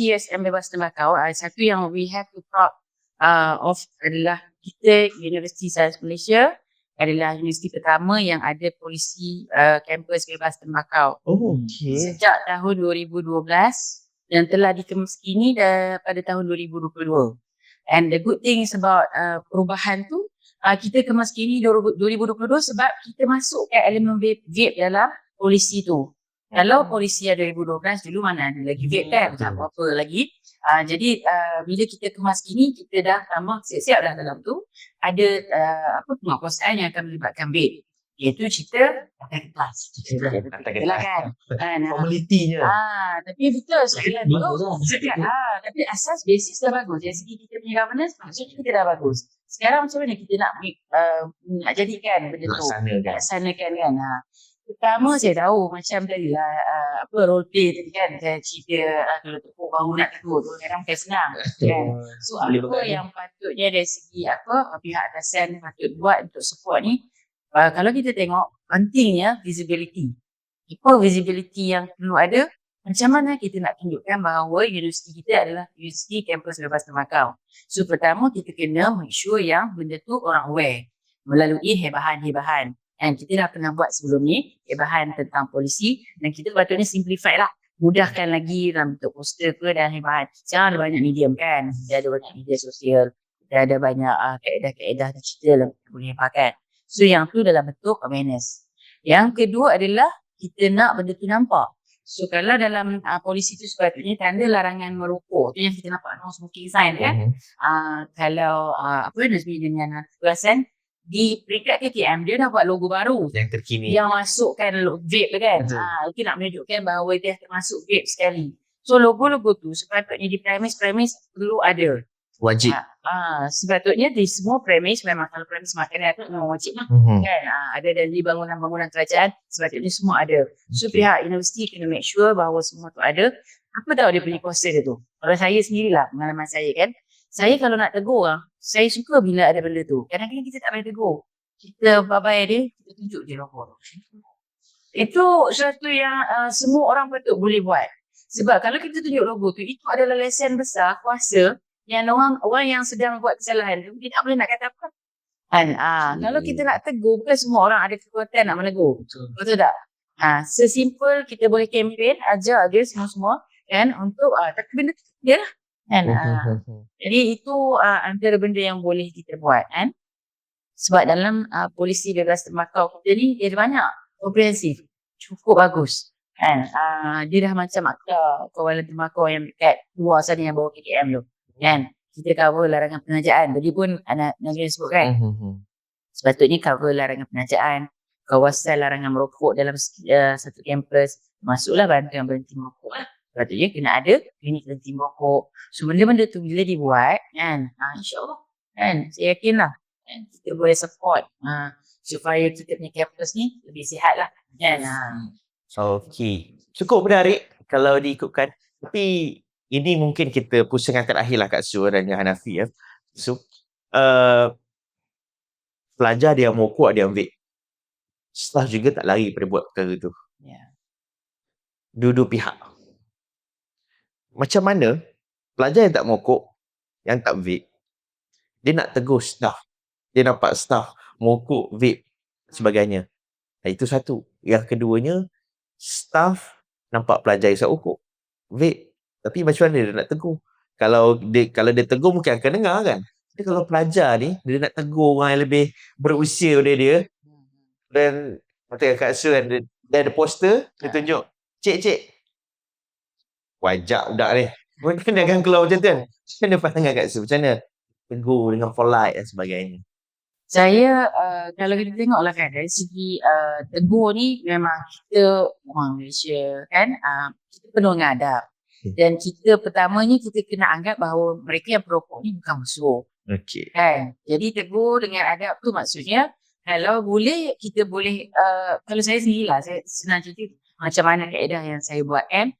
USM bebas tembakau, satu yang we have to proud of adalah kita Universiti Sains Malaysia adalah universiti pertama yang ada polisi kampus bebas tembakau. Sejak tahun 2012 dan telah dikemaskini pada tahun 2022. And the good thing is about perubahan tu, kita kemaskini 2022 sebab kita masukkan elemen vape dalam polisi tu. Kalau polisi ada 2012 dulu mana ada lagi vape kan, tak apa-apa lagi. Jadi bila kita kemaskini, kita dah tambah siap-siap dah dalam tu ada penguatkuasaan yang akan melibatkan vape. Iaitu cerita akan kelas. Betul kan? Formalitinya. Tapi betul soalan tu. Tapi asas basis dah bagus. Dari segi kita punya governance, maksudnya kita dah bagus. Sekarang macam mana kita nak jadikan benda tu? Laksanakan kan? Pertama saya tahu macam tadi lah role play tadi kan, saya cerita kalau tepuk bahu nak tegur tu kadang bukan senang kan. So apa yang patutnya dari segi pihak atasan patut buat untuk support ni, kalau kita tengok pentingnya visibility. Apa visibility yang perlu ada? Macam mana kita nak tunjukkan bahawa universiti kita adalah universiti kampus bebas tembakau. So pertama kita kena make sure yang benda tu orang aware melalui hebahan-hebahan. Dan kita dah pernah buat sebelum ni hebahan tentang polisi dan kita patutnya simplify lah, mudahkan lagi dalam bentuk poster ke dan hebahan. Sekarang ada banyak medium kan, dia ada banyak media sosial, dia ada banyak kaedah-kaedah dan cerita yang boleh hebakan. So yang tu dalam bentuk awareness. Yang kedua adalah kita nak benda tu nampak. So kalau dalam polisi tu sepatutnya tanda larangan merokok tu yang kita nampak no smoking sign kan. Kalau Nazmi dengan tugasan di peringkat KKM dia dah buat logo baru yang terkini yang masukkan vape kan. Itu nak menunjukkan bahawa dia termasuk vape sekali. So logo-logo tu sepatutnya di premis perlu ada. Wajib. Sepatutnya di semua premis, memang kalau premis makanan tu memang wajib lah. Kan? Ada dari bangunan-bangunan kerajaan sepatutnya semua ada. So pihak universiti kena make sure bahawa semua tu ada. Apa tahu dia punya kuasa dia tu? Kalau saya sendirilah pengalaman saya kan. Saya kalau nak tegur orang, saya suka bila ada benda tu. Kadang-kadang kita tak boleh tegur. Kita babai dia, kita tunjuk je rokok. Itu sesuatu yang semua orang patut boleh buat. Sebab kalau kita tunjuk logo tu, itu adalah lesen besar, kuasa yang orang yang sedang buat kesalahan tu, dia tak boleh nak kata apa. Kalau kita nak tegur, bukan semua orang ada kekuatan nak menegur. Betul tak? Sesimpel kita boleh campaign, ajar dia semua-semua kan, untuk tapi benda tu dia lah. Kan? Jadi itu antara benda yang boleh kita buat kan. Sebab dalam polisi bebas tembakau kita ni dia ada banyak komprehensif, cukup bagus kan. Dia dah macam akta kawalan tembakau yang dekat luar sana yang bawah KKM tu kan. Kita cover larangan pengajaan. Tadi pun anak Nazmi sebut kan. Sepatutnya cover larangan pengajaan, kawasan larangan merokok dalam satu kampus, masuklah bantuan berhenti merokok lah. Sepatutnya kena ada klinik berhenti merokok. So benda-benda tu bila dibuat kan, insyaAllah kan, saya yakin lah kan, kita boleh support supaya kita punya kampus ni lebih sihat lah kan. Okey, cukup menarik kalau diikutkan. Tapi ini mungkin kita pusingan terakhir lah Kak Su dan Hanafi ya. So pelajar dia yang merokok, ada yang vape. staff juga tak lari pada buat perkara tu. Ya. Dua-dua pihak. Macam mana pelajar yang tak merokok, yang tak vape, dia nak tegur staff. Dia nampak staff merokok, vape, sebagainya. Itu satu. Yang keduanya, staff nampak pelajar isap rokok, vape. Tapi macam mana dia nak tegur? Kalau dia tegur mungkin akan dengar kan. Tapi kalau pelajar ni, dia nak tegur orang yang lebih berusia daripada dia, dan macam Kak Su kan, dia ada poster, dia tunjuk, cik, wajak budak ni. Mungkin dia akan keluar macam tu kan. Macam mana pandangan Kak Su? Macam mana tegur dengan polite dan sebagainya? Saya kalau kita tengok lah kan dari segi tegur ni memang kita orang Malaysia kan kita penuh dengan adab. Dan kita pertamanya kita kena anggap bahawa mereka yang perokok ni bukan musuh. Okey. Kan? Jadi tegur dengan adab tu maksudnya kalau boleh kita boleh kalau saya sendirilah saya senang cerita macam mana kaedah yang saya buat kan.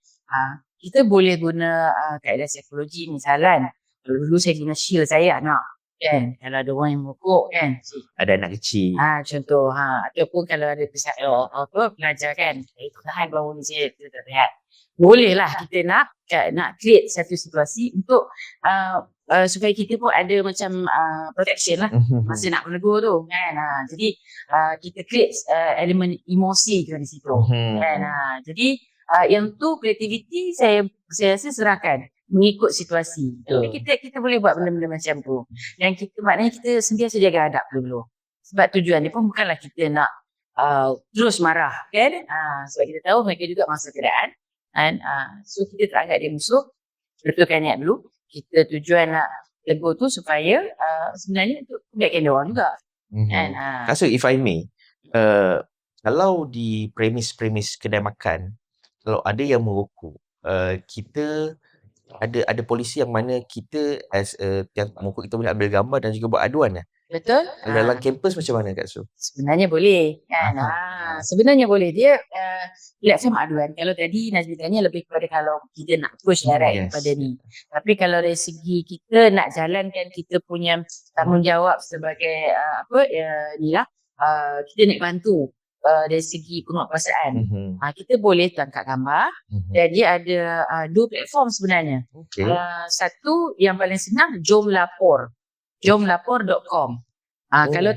Kita boleh guna kaedah psikologi misalnya dulu saya guna shield saya anak kan, kalau ada orang yang merokok kan, Ada anak kecil. contoh ataupun kalau ada pelajar kan, tahan baru ni saya tak rehat, bolehlah kita nak create satu situasi untuk supaya kita pun ada macam protection lah masa nak menegur tu kan. Jadi kita create elemen emosi tu di situ kan. Jadi yang tu kreativiti saya rasa serahkan mengikut situasi. Tapi kita boleh buat benda-benda macam tu. Yang kita maknanya kita sentiasa jaga adab dulu. Sebab tujuan dia pun bukanlah kita nak terus marah kan. Sebab kita tahu mereka juga masa keadaan kan. So kita tak anggap dia musuh. Betulkan niat dulu. Kita tujuan nak tegur tu supaya sebenarnya untuk kebaikan dia orang juga. Kan. So if I may, kalau di premis kedai makan, kalau ada yang merokok, kita ada polisi yang mana kita as yang merokok kita boleh ambil gambar dan juga buat aduan lah. Betul? Dalam kampus macam mana Kak Su? Sebenarnya boleh kan. Sebenarnya boleh. Dia platform aduan. Kalau tadi Nazmi tanya lebih kepada kalau kita nak push direct kepada ni. Tapi kalau dari segi kita nak jalankan kita punya tanggungjawab sebagai kita nak bantu dari segi penguatkuasaan. Kita boleh tangkap gambar dan dia ada dua platform sebenarnya. Satu yang paling senang, Jom Lapor. Jomlapor.com. Kalau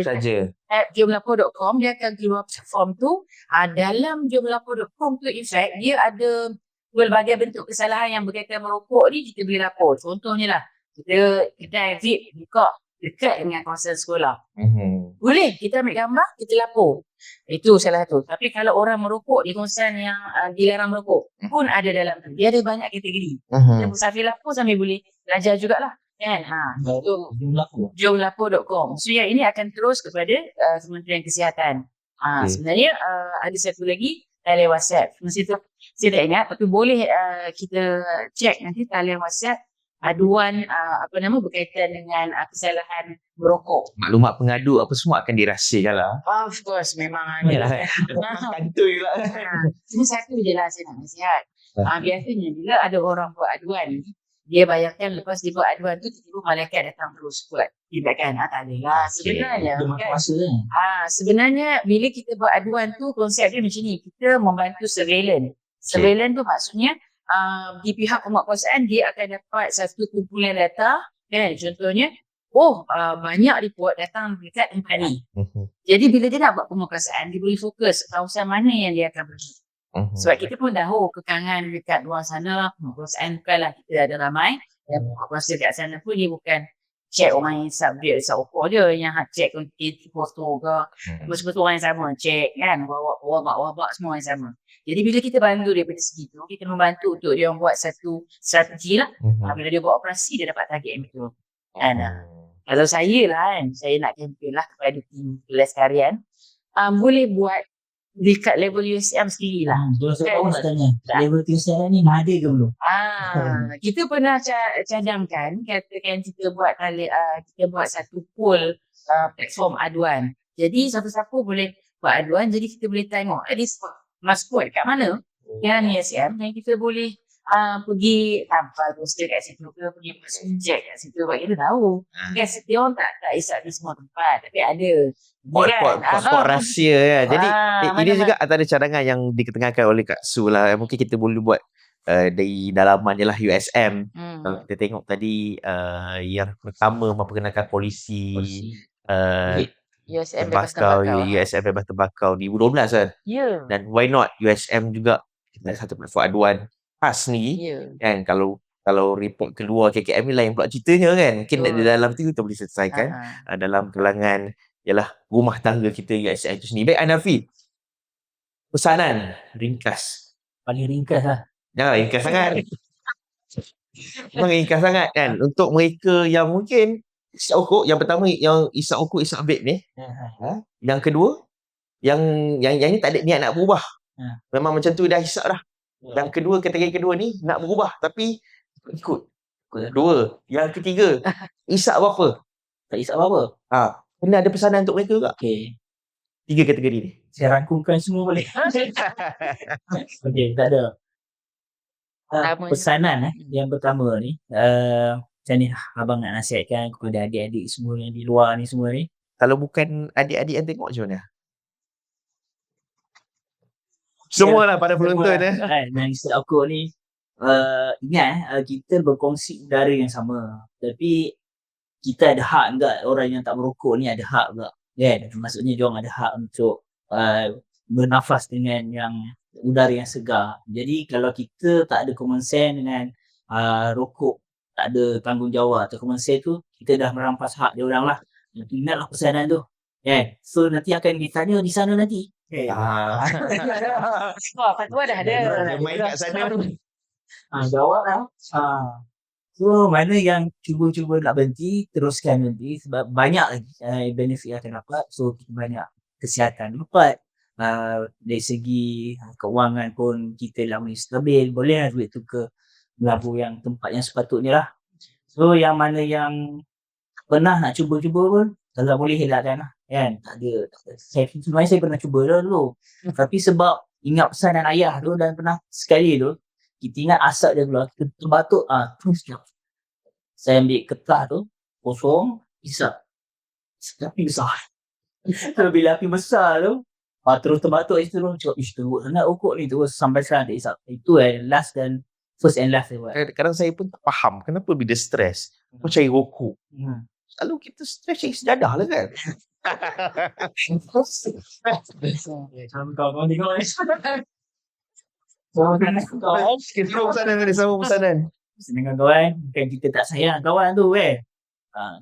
saja jomlapor.com dia akan keluar platform tu. Dalam jomlapor.com tu in fact dia ada pelbagai bentuk kesalahan yang berkaitan merokok ni kita boleh lapor. Contohnya lah kita vape buka dekat dengan kawasan sekolah. Boleh kita ambil gambar, kita lapor. Itu salah satu. Tapi kalau orang merokok di kawasan yang dilarang merokok pun ada dalam tu. Dia ada banyak kategori. Kita sambil lapor sambil boleh belajar jugalah. Kan? Itu jomlapor.com. So yang ini akan terus kepada Kementerian Kesihatan. Sebenarnya ada satu lagi talian WhatsApp. Mesti tu saya tak ingat tapi boleh kita cek nanti talian WhatsApp aduan berkaitan dengan kesalahan merokok. Maklumat pengadu apa semua akan dirahsiakan lah. Of course memang ada lah. Kantoi pula. Cuma satu je lah saya nak nasihat. Biasanya bila ada orang buat aduan, dia bayangkan lepas dia buat aduan tu tiba-tiba malaikat datang terus buat tindakan. Tak ada lah sebenarnya kan? Sebenarnya bila kita buat aduan tu konsep dia macam ni, kita membantu surveillance. Surveillance tu maksudnya di pihak penguatkuasaan dia akan dapat satu kumpulan data kan, contohnya banyak report datang dekat tempat ni. Jadi bila dia nak buat penguatkuasaan dia boleh fokus kawasan mana yang dia akan pergi. Sebab kita pun dah kekangan dekat luar sana penguatkuasaan bukanlah kita ada ramai dan penguatkuasa dekat sana pun dia bukan check orang yang subjek rokok je, yang check kuanti foto ke betul-betul orang yang sama check kan, wabak semua yang sama. Jadi bila kita bantu daripada segi tu, kita membantu untuk dia buat satu strategi lah. Bila dia buat operasi dia dapat target yang betul. Kalau saya lah kan, saya nak campaign lah kepada tim kelas harian, boleh buat dekat level USM sendiri lah. Saya tahu nak tanya, level USM ni ada ke belum? Kita pernah cadangkan, katakan kita buat satu pool platform aduan. Jadi siapa-siapa boleh buat aduan, jadi kita boleh tengok at least mas point kat mana yang USM, dan kita boleh pergi tampal poster kat situ ke, pergi buat subjek kat situ, bagi kita tahu. Kan setiap orang tak isap di semua tempat, tapi ada. Pot rahsia kan. Jadi ini mana-mana. juga antara cadangan yang diketengahkan oleh Kak Su lah. Mungkin kita boleh buat dari dalaman je lah USM. Kalau kita tengok tadi yang pertama memperkenalkan polisi USM bebas tembakau, tembakau. USM bebas tembakau 2012 kan. Ya. Dan why not USM juga kita ada satu platform aduan PAS ni kan. Kalau report keluar KKM ni lain pula ceritanya kan. Mungkin di dalam tu kita boleh selesaikan dalam kalangan ialah rumah tangga kita USM tu sendiri. Baik Hanafi, pesanan ringkas. Paling ringkas lah. Jangan ringkas sangat. Jangan ringkas sangat kan. Untuk mereka yang mungkin isap okok, yang pertama yang isap okok, isap vape ni. Yang kedua, yang ni tak ada niat nak berubah. Memang macam tu dah hisap dah. Yang kedua, kategori kedua ni nak berubah tapi ikut. Dua. Yang ketiga, hisap apa-apa. Tak isap apa-apa. Kena ada pesanan untuk mereka juga. Okay. 3 kategori ni. Saya rangkumkan semua boleh. Okay, tak ada. Pesanan yang pertama ni, macam ni abang nak nasihatkan kepada adik-adik semua yang di luar ni semua ni. Kalau bukan adik-adik yang tengok macam mana? Semualah pada penonton Yang isap okok ni, ingat kita berkongsi udara yang sama. Tapi kita ada hak enggak, orang yang tak merokok ni ada hak enggak? Maksudnya diorang ada hak untuk bernafas dengan yang udara yang segar. Jadi kalau kita tak ada common sense dengan rokok, tak ada tanggungjawab atau common sense tu, kita dah merampas hak dia orang lah. Ingatlah pesanan tu. So nanti akan ditanya di sana nanti. Fatwa dah ada. Main kat sana tu. Jawab lah. So mana yang cuba-cuba nak berhenti, teruskan berhenti sebab banyak lagi benefit yang akan dapat. So banyak kesihatan dapat. Dari segi keuangan pun kita lama stabil, boleh lah duit tu ke melabur yang tempat yang sepatutnya lah. So yang mana yang pernah nak cuba-cuba pun kalau boleh elakkan lah kan. Tak ada. Sebenarnya saya pernah cuba dah dulu, tapi sebab ingat pesanan ayah tu dan pernah sekali tu kita ingat asap dia keluar, kita terbatuk terus sekejap. Saya ambil ketah tu kosong, isap api besar. Bila api besar tu terus terbatuk itu tu cakap teruk sangat rokok ni, terus sampai sekarang tak isap. Itu last dan first and last saya buat. Kadang-kadang saya pun tak faham kenapa bila stres kau cari rokok. Selalu kita stres cari sejadah lah kan. Kawan-kawan tengok ni. Sama pesanan. Dengan kawan, bukan kita tak sayang kawan tu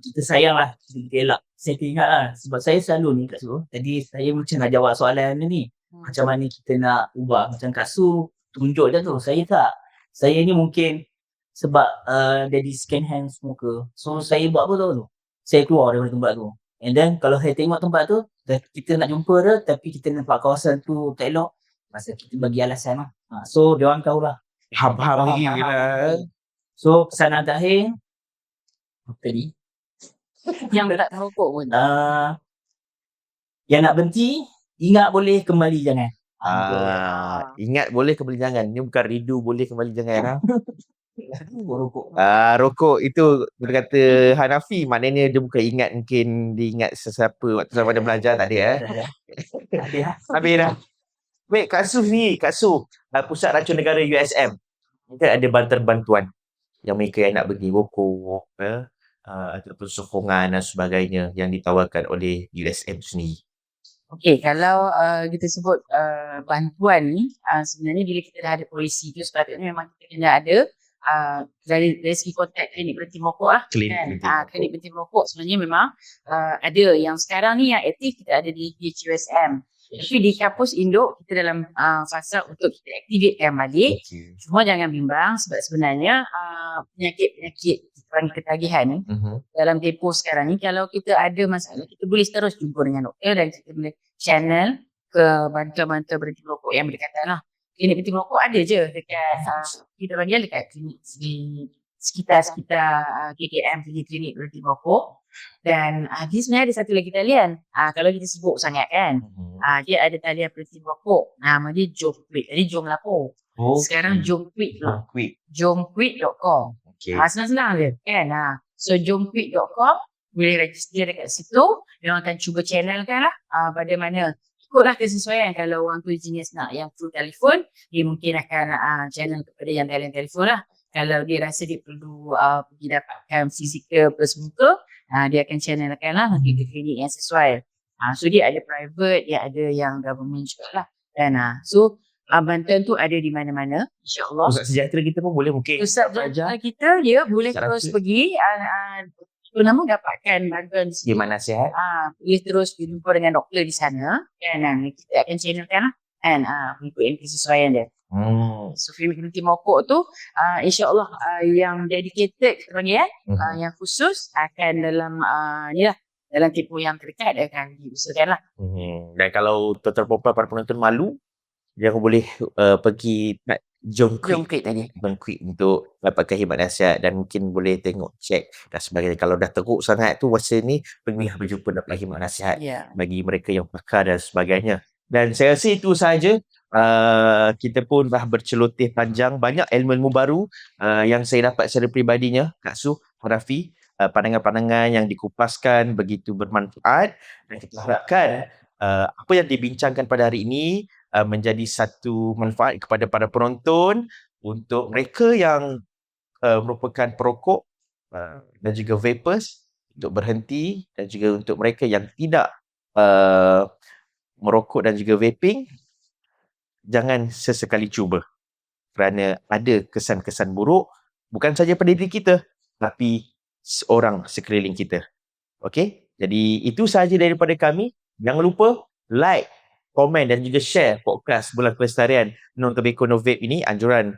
kita sayang lah, kita elak. Saya ingat lah, sebab saya selalu ni Kak Su, tadi saya macam nak jawab soalan ni, macam mana kita nak ubah. Macam Kak Su tunjuk je tu, saya tak. Saya ni mungkin sebab dari second hand smoker, so saya buat apa tu, saya keluar daripada tempat tu. And then kalau saya tengok tempat tu, kita nak jumpa dia, tapi kita nampak kawasan tu tak elok, masa kita bagi alasan lah. So diorang tahulah. Faham lagi lah. So pesanan terakhir apa ni? Yang tak merokok pun. Yang nak berhenti, ingat boleh, kembali jangan. Ingat boleh, kembali jangan. Ni bukan rindu boleh, kembali jangan. Rokok. Rokok itu berkata Hanafi, maknanya dia bukan ingat, mungkin dia ingat sesiapa waktu zaman dia belajar, tak ada Habis dah. Baik, Kak Su ni, Pusat Racun Negara USM. Mungkin ada bantuan yang mereka yang nak berhenti rokok, ataupun sokongan dan sebagainya yang ditawarkan oleh USM sendiri. Okey, kalau kita sebut bantuan ni, sebenarnya bila kita dah ada polisi tu, sepatutnya memang kita kena ada dari segi kontak klinik berhenti merokok lah. Klinik berhenti merokok sebenarnya memang ada yang sekarang ni yang aktif kita ada di USM. Tapi di kampus induk kita dalam fasa untuk kita aktifkan balik. Cuma jangan bimbang sebab sebenarnya penyakit ketagihan ni dalam tempoh sekarang ni, kalau kita ada masalah kita boleh terus jumpa dengan doktor dan kita boleh channel ke bantuan-bantuan berhenti merokok yang berdekatan lah. Klinik berhenti merokok ada je dekat kita panggil dekat klinik sekitar KKM, klinik berhenti merokok. Dan dia sebenarnya ada satu lagi talian. Kalau kita sibuk sangat kan, dia ada talian berhenti merokok. Nama dia Jom lapor. Sekarang jom quit lah. Quick. Jomquit.com. Okay. Senang-senang je kan. So jomquit.com, boleh register dekat situ. Dia akan cuba channelkan lah pada mana. Ikutlah kesesuaian. Kalau orang tu jenis nak yang full telefon, dia mungkin akan channel kepada yang telefon lah. Kalau dia rasa dia perlu pergi dapatkan fizikal plus muka, dia akan channelkan lah ke klinik yang sesuai. So dia ada private, dia ada yang government juga lah. Dan so bantuan tu ada di mana-mana, insyaAllah. Pusat sejahtera kita pun boleh mungkin. Pusat sejahtera kita, dia boleh terus pergi namun dapatkan bantuan di sini. Gimana sihat? Boleh terus jumpa dengan doktor di sana dan kita akan channelkan lah kan untuk yang kesesuaian dia. So Female Mokok tu insyaAllah yang dedicated kita panggil yang khusus akan dalam ni lah, dalam tempoh yang terdekat akan diusahakan lah. Dan kalau tuan-tuan perempuan para penonton malu, dia boleh pergi Jomquit tadi. Jomquit untuk dapatkan khidmat nasihat dan mungkin boleh tengok, cek dan sebagainya. Kalau dah teruk sangat tu masa ni, pergilah berjumpa dapat khidmat nasihat bagi mereka yang pakar dan sebagainya. Dan saya rasa itu sahaja. Kita pun dah berceloteh panjang, banyak ilmu baru yang saya dapat secara peribadinya, Kak Su, Rafi, pandangan-pandangan yang dikupaskan begitu bermanfaat dan kita harapkan apa yang dibincangkan pada hari ini menjadi satu manfaat kepada para penonton untuk mereka yang merupakan perokok dan juga vapers untuk berhenti, dan juga untuk mereka yang tidak merokok dan juga vaping, jangan sesekali cuba kerana ada kesan-kesan buruk bukan saja pada diri kita tapi orang sekeliling kita. Okey, jadi itu sahaja daripada kami. Jangan lupa like, komen dan juga share podcast Bulan Kelestarian Non Tobacco No Vape ini, anjuran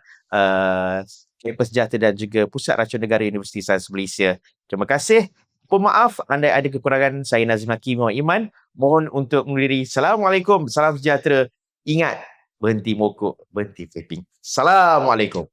Kampus Sejahtera dan juga Pusat Racun Negara Universiti Sains Malaysia. Terima kasih. Pemaaf anda ada kekurangan. Saya Nazim Hakim Muhammad Iman. Mohon untuk mengakhiri. Assalamualaikum. Salam sejahtera. Ingat, berhenti mokok, berhenti vaping. Assalamualaikum.